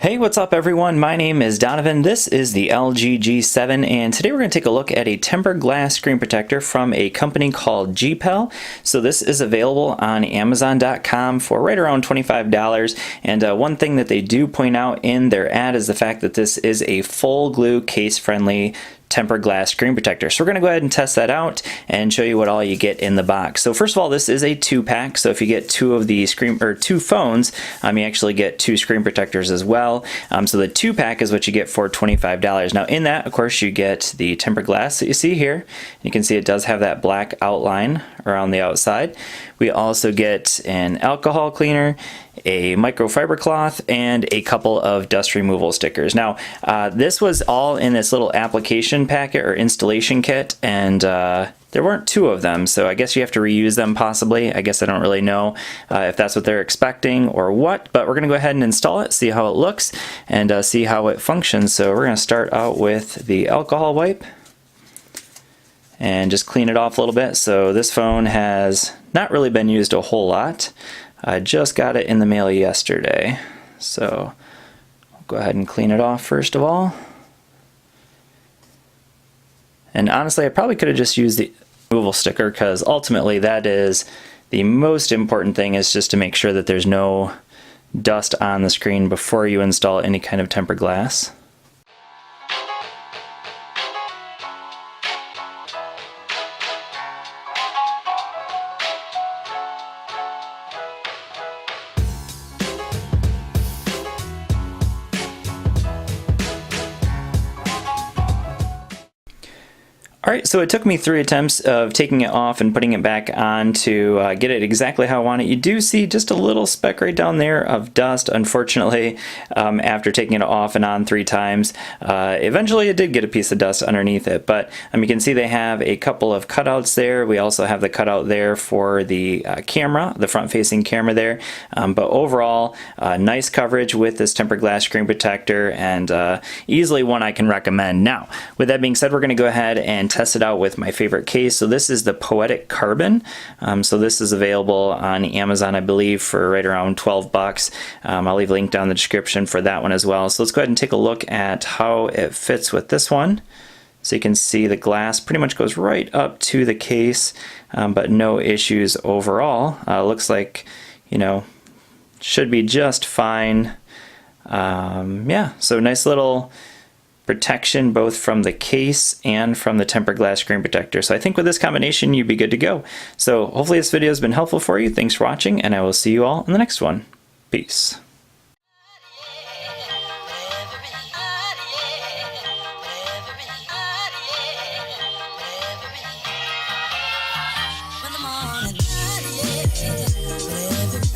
Hey, what's up everyone? My name is Donovan. This is the LG G7 and today we're going to take a look at a tempered glass screen protector from a company called G7. So this is available on Amazon.com for right around $25, and one thing that they do point out in their ad is the fact that this is a full glue case friendly tempered glass screen protector. So we're going to go ahead and test that out and show you what all you get in the box. So first of all, this is a 2-pack. So if you get two of the two phones, you actually get 2 screen protectors as well. So the 2-pack is what you get for $25. Now in that, of course, you get the tempered glass that you see here. You can see it does have that black outline around the outside. We also get an alcohol cleaner, a microfiber cloth, and a couple of dust removal stickers. Now, this was all in this little application packet or installation kit, and there weren't 2 of them, so I guess you have to reuse them possibly. I guess I don't really know if that's what they're expecting or what, but we're going to go ahead and install it, see how it looks, and see how it functions. So we're going to start out with the alcohol wipe and just clean it off a little bit. So this phone has not really been used a whole lot. I just got it in the mail yesterday, so I'll go ahead and clean it off first of all. And honestly, I probably could have just used the removal sticker, because ultimately that is the most important thing, is just to make sure that there's no dust on the screen before you install any kind of tempered glass. Alright, so it took me 3 attempts of taking it off and putting it back on to get it exactly how I want it. You do see just a little speck right down there of dust, unfortunately, after taking it off and on 3 times. Eventually it did get a piece of dust underneath it, but you can see they have a couple of cutouts there. We also have the cutout there for the camera, the front-facing camera there. But overall, nice coverage with this tempered glass screen protector, and easily one I can recommend. Now, with that being said, we're going to go ahead and test it out with my favorite case. So this is the Poetic Carbon. So this is available on Amazon, I believe, for right around $12. I'll leave a link down in the description for that one as well. So let's go ahead and take a look at how it fits with this one. So you can see the glass pretty much goes right up to the case, but no issues overall. Looks like, should be just fine. Yeah, so nice little protection both from the case and from the tempered glass screen protector. So I think with this combination you'd be good to go. So hopefully this video has been helpful for you. Thanks for watching, and I will see you all in the next one. Peace. When the morning